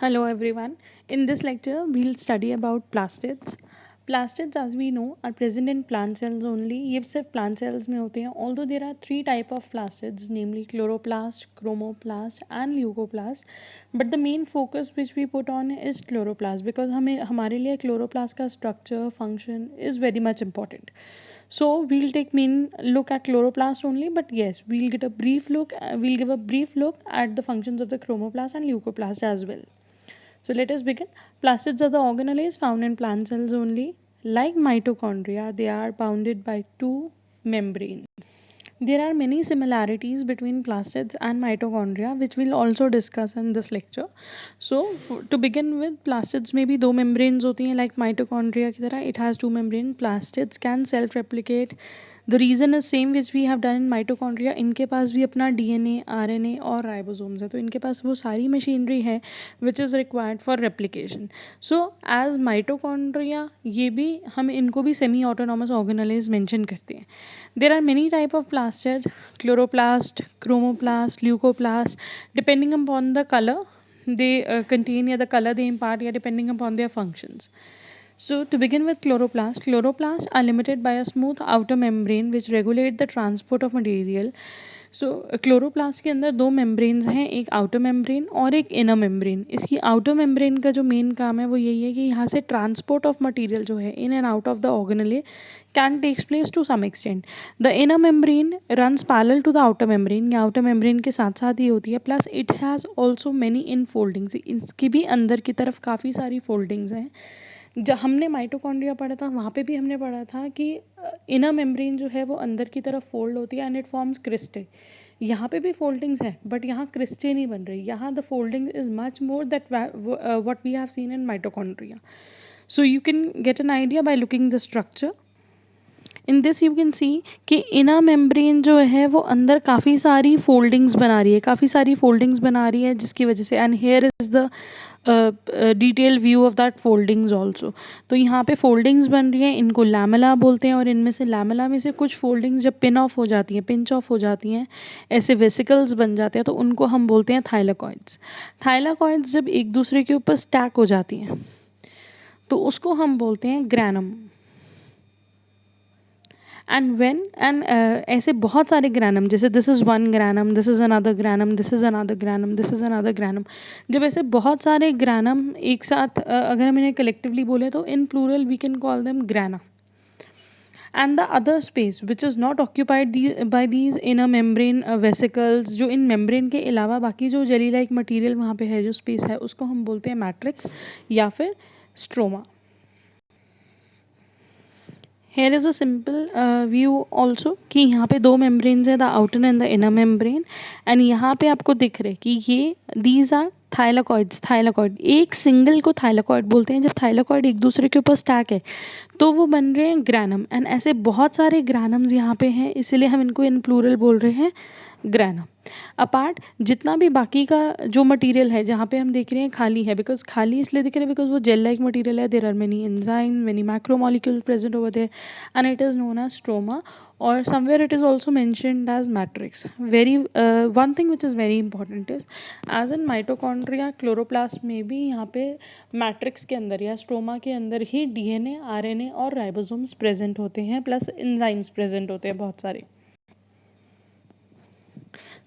Hello everyone. In this lecture, we'll study about plastids. Plastids, as we know, are present in plant cells only. ये सिर्फ plant cells में होते हैं. Although there are three type of plastids, namely chloroplast, chromoplast, and leucoplast. But the main focus which we put on is chloroplast because हमारे लिए chloroplast का structure, function is very much important. So we'll take main look at chloroplast only, but yes, we'll get a brief look. We'll give a brief look at the functions of the chromoplast and leucoplast as well. So let us begin. Plastids are the organelles found in plant cells only. Like mitochondria, they are bounded by two membranes. There are many similarities between plastids and mitochondria, which we'll also discuss in this lecture. So, to begin with, plastids में भी दो membranes होती हैं, like mitochondria की तरह. It has two membranes. Plastids can self-replicate. The reason is same which we have done in mitochondria. इनके पास भी अपना DNA, RNA और ribosomes है, तो इनके पास वो सारी machinery है which is required for replication. So, as mitochondria, ये भी हम इनको भी semi-autonomous organelles mention करते हैं. There are many type of plastids: chloroplast, chromoplast, leucoplast. Depending upon the color they contain, या the color they impart, या depending upon their functions. So to begin with chloroplasts are limited by a smooth outer membrane which regulate the transport of material. So chloroplast के अंदर दो membranes हैं, एक outer membrane और एक inner membrane. इसकी outer membrane का जो मेन काम है वो यही है कि यहाँ से ट्रांसपोर्ट ऑफ मटेरियल जो है in and out of the organelle can takes place to some extent. The inner membrane runs parallel to the outer membrane, या आउटर मेम्ब्रेन के साथ साथ ही होती है. Plus it has also many infoldings, इसकी भी अंदर की तरफ काफ़ी सारी फोल्डिंग्स हैं. जब हमने माइटोकॉन्ड्रिया पढ़ा था वहाँ पे भी हमने पढ़ा था कि इनर मेम्ब्रेन जो है वो अंदर की तरफ फोल्ड होती है एंड इट फॉर्म्स क्रिस्टे. यहाँ पे भी फोल्डिंग्स है बट यहाँ क्रिस्टे नहीं बन रही. यहाँ the folding is much more that what we have seen in mitochondria. So you can get an idea by looking the structure. In this you can see कि इनर मेम्ब्रेन जो है वो अंदर काफ़ी सारी फोल्डिंग्स बना रही है जिसकी वजह से, and here is the detail view of that foldings also. तो यहाँ पे फोल्डिंग्स बन रही हैं, इनको लैमेला बोलते हैं. और इनमें से लैमेला में से कुछ फोल्डिंग्स जब पिंच ऑफ हो जाती हैं, ऐसे वेसिकल्स बन जाते हैं, तो उनको हम बोलते हैं थाइलाकॉइड्स. थाइलाकॉइड्स जब एक दूसरे के ऊपर स्टैक हो जाती हैं तो उसको हम बोलते हैं ग्रैनम. एंड ऐसे बहुत सारे ग्रैनम, जैसे this is one granum, this is another granum, this is another granum, this is another granum. जब ऐसे बहुत सारे ग्रैनम एक साथ अगर हम इन्हें कलेक्टिवली बोले तो in plural we can call them grana. And the other space which is not occupied by these inner membrane vesicles, जो इन मेम्ब्रेन के अलावा बाकी जो जेली लाइक मटीरियल वहाँ पे है, जो स्पेस है, उसको हम बोलते हैं मैट्रिक्स या फिर stroma. Here is a simple view also कि यहाँ पे दो मेम्ब्रेन्स है, the outer and the inner membrane. And यहाँ पे आपको दिख रहे कि ये दीज आर थाइलाकॉइड. एक सिंगल को थाइलाकॉइड बोलते हैं. जब थाइलाकॉइड एक दूसरे के ऊपर स्टैक है तो वो बन रहे हैं ग्रैनम. एंड ऐसे बहुत सारे ग्रैनम्स यहाँ पे हैं, इसीलिए हम इनको इन प्लूरल बोल रहे हैं ग्रैनम. अपार्ट जितना भी बाकी का जो मटेरियल है जहाँ पे हम देख रहे हैं खाली है, बिकॉज खाली इसलिए दिख रहे हैं बिकॉज वो जेल लाइक मटेरियल है. There are many enzyme, many macromolecule present over there and it is known as stroma, or somewhere it is also mentioned as matrix. One thing which is very important is as in mitochondria, chloroplast में भी यहाँ पे matrix के अंदर या stroma के अंदर ही DNA, RNA और राइबोसोम्स प्रेजेंट होते हैं, प्लस एंजाइम्स प्रेजेंट होते हैं बहुत सारे.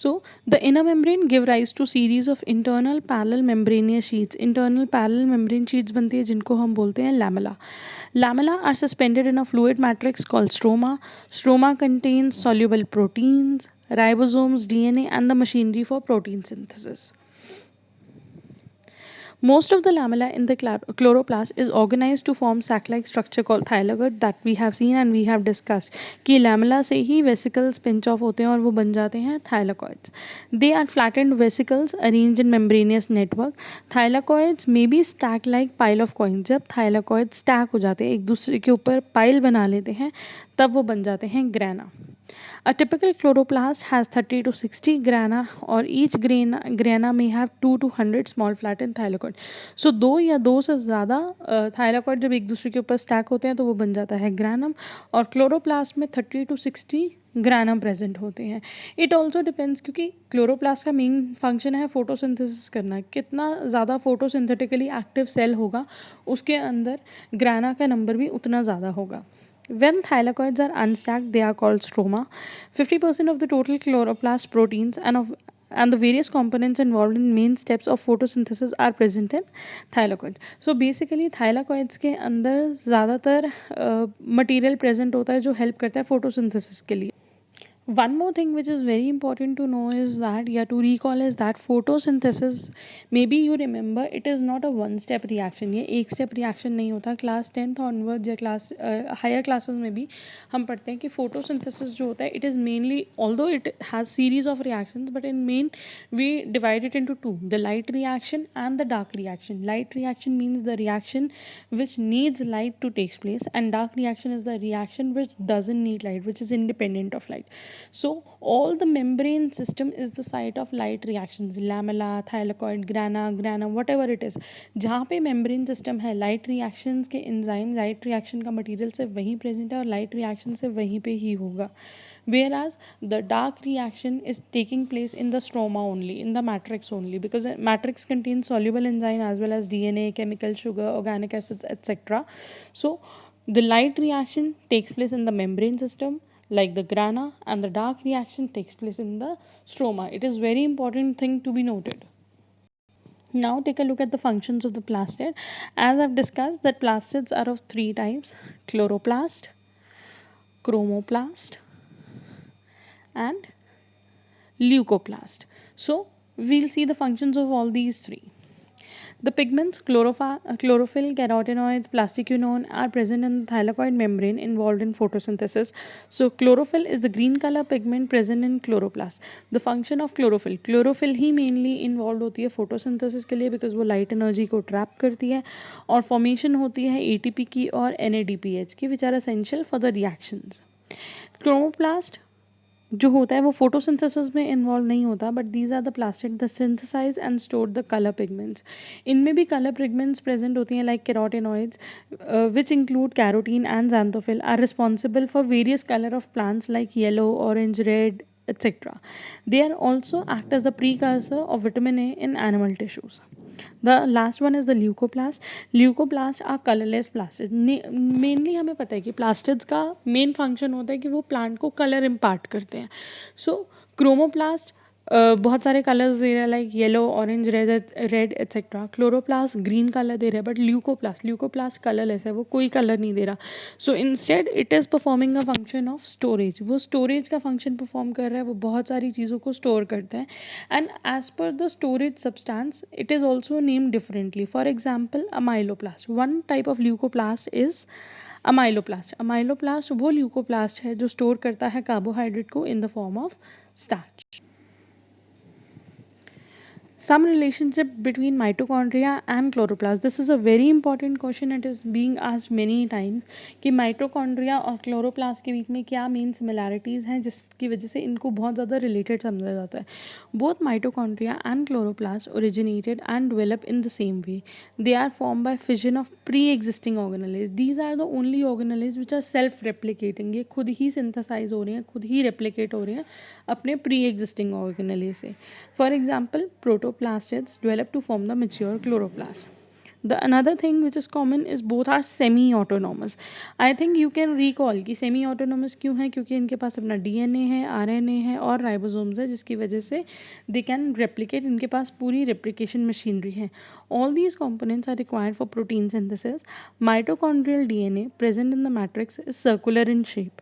So the inner membrane give rise to series of internal parallel membranous sheets. Internal parallel membrane sheets बनती है जिनको हम बोलते हैं lamella. Lamella are suspended in a fluid matrix called stroma. Stroma contains soluble proteins, ribosomes, DNA and the machinery for protein synthesis. Most of the lamella in the chloroplast is organized to form sac-like structure called thylakoid that we have seen and we have discussed कि lamella से ही vesicles pinch off होते हैं और वो बन जाते हैं thylakoids. They are flattened vesicles arranged in membranous network. Thylakoids may be stack like pile of coins. जब thylakoids stack हो जाते हैं, एक दूसरे के ऊपर pile बना लेते हैं, तब वो बन जाते हैं grana. A typical chloroplast has 30 to 60 grana, और each grana may have 2 to 100 small flattened thylakoid. So दो या दो से ज़्यादा थाइलाकॉइड जब एक दूसरे के ऊपर स्टैक होते हैं तो वो बन जाता है ग्रैनम, और क्लोरोप्लास्ट में 30 to 60 ग्रैनम प्रेजेंट होते हैं. इट ऑल्सो डिपेंड्स, क्योंकि क्लोरोप्लास्ट का मेन फंक्शन है फोटोसिंथेसिस करना. कितना ज़्यादा फोटोसिंथेटिकली एक्टिव सेल होगा उसके अंदर ग्रैना का नंबर भी उतना ज़्यादा होगा. When thylakoids are unstacked, they are called stroma. 50% of the total chloroplast proteins and the various components involved in main steps of photosynthesis are present in thylakoids. So basically thylakoids के अंदर ज़्यादातर material present होता है जो help करता है photosynthesis के लिए. One more thing which is very important to know is that, yeah, to recall is that photosynthesis, maybe you remember, it is not a one step reaction. ये एक step reaction नहीं होता. Class 10th onwards या class higher classes में भी हम पढ़ते हैं कि photosynthesis जो होता है, it is mainly, although it has series of reactions, but in main we divide it into two: the light reaction and the dark reaction. Light reaction means the reaction which needs light to take place, and dark reaction is the reaction which doesn't need light, which is independent of light. So all the membrane system is the site of light reactions, lamella, thylakoid, grana, whatever it is. जहाँ पे membrane system है, light reactions के enzyme light reaction का material से वहीं present है और light reaction से वहीं पे ही होगा. Whereas the dark reaction is taking place in the stroma only, in the matrix only, because matrix contains soluble enzyme as well as DNA, chemical, sugar, organic acids, etc. So the light reaction takes place in the membrane system like the grana, and the dark reaction takes place in the stroma. It is very important thing to be noted. Now take a look at the functions of the plastid. As I've discussed, that plastids are of three types: chloroplast, chromoplast, and leucoplast. So we'll see the functions of all these three. The pigments chlorophyll, carotenoids, plastiquinone are present in the thylakoid membrane involved in photosynthesis. So chlorophyll is the green color pigment present in chloroplast. The function of chlorophyll he mainly involved होती है photosynthesis के लिए, because वो light energy को trap करती है, और formation होती है ATP की और NADPH की, which are essential for the reactions. Chromoplast जो होता है वो फोटोसिंथेसिस में इन्वॉल्व नहीं होता, but these are the plastid the synthesize and store the colour pigments. इनमें भी कलर पिगमेंट्स प्रेजेंट होती हैं like carotenoids, which include carotene and xanthophyll, are responsible for various colour of plants like yellow, orange, red, etc. They are also act as the precursor of vitamin A in animal tissues. The last one is the leucoplast. Leucoplast are colorless plastids. Mainly हमें पता है कि plastids का main function होता है कि वो plant को color impart करते हैं. So chromoplast बहुत सारे कलर्स दे रहा है like yellow, orange, red etcetera. Chloroplast green colour दे रहा है, बट ल्यूकोप्लास्ट कलरलेस है, वो कोई कलर नहीं दे रहा. So instead it is performing a function of storage. वो स्टोरेज का फंक्शन परफॉर्म कर रहा है, वो बहुत सारी चीज़ों को स्टोर करता है. And as per the storage substance it is also named differently. For example amyloplast. One type of leucoplast is amyloplast वो ल्यूकोप्लास्ट है जो स्टोर करता है कार्बोहाइड्रेट को in the form of starch. Some relationship between mitochondria and chloroplast. This is a very important question. It is being asked many times कि mitochondria और chloroplast के बीच में क्या main similarities हैं जिसकी वजह से इनको बहुत ज़्यादा related समझा जाता है. Both mitochondria and chloroplast originated and developed in the same way. They are formed by fission of pre-existing organelles. These are the only organelles which are self-replicating. ये खुद ही synthesize हो रहे हैं, खुद ही replicate हो रहे हैं अपने pre-existing organelles से. For example, protoplastids develop to form the mature chloroplast. The another thing which is common is both are semi-autonomous. I think you can recall कि semi-autonomous क्यों है, क्योंकि इनके पास अपना DNA है, RNA है और राइबोसोम्स है, जिसकी वजह से they can replicate. इनके पास पूरी replication machinery है. All these components are required for protein synthesis. Mitochondrial DNA present in the matrix is circular in shape.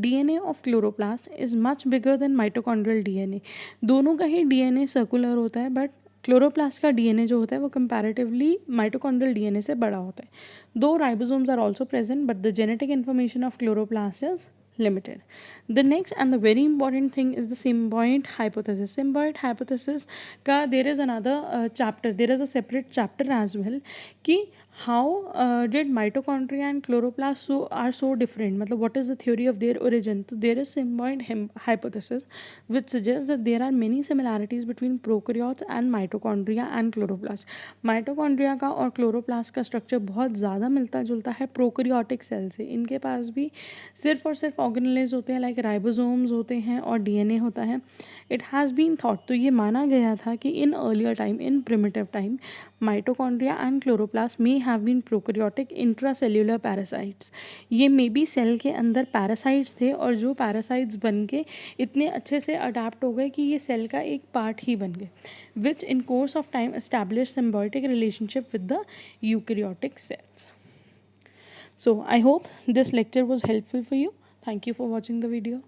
DNA of chloroplast is much bigger than mitochondrial DNA. दोनों का ही DNA circular होता है, but chloroplast का DNA जो होता है वो comparatively mitochondrial DNA से बड़ा होता है. दो ribosomes are also present, but the genetic information of chloroplast is limited. The next and the very important thing is the symbiote hypothesis. Symbiote hypothesis का there is another chapter, there is a separate chapter as well कि How did mitochondria and chloroplast are so different? मतलब what is the theory of their origin? So there is symbioid hypothesis which suggests that there are many similarities between prokaryotes and mitochondria and chloroplast. Mitochondria का और chloroplast का structure बहुत ज़्यादा मिलता जुलता है prokaryotic cell से. इनके पास भी सिर्फ और सिर्फ ऑर्गेनेल्स होते हैं, लाइक राइबोसोम्स होते हैं और डीएनए होता है. इट हैज़ बीन थॉट, तो ये माना गया था कि in earlier time, in primitive time, mitochondria and chloroplast may have been prokaryotic intracellular parasites. ये मे बी सेल के अंदर पैरासाइट्स थे और जो पैरासाइट्स बन के इतने अच्छे से अडाप्ट हो गए कि ये सेल का एक पार्ट ही बन गए, which in course of time establish symbiotic relationship with the eukaryotic cells. So I hope this lecture was helpful for you. Thank you for watching the video.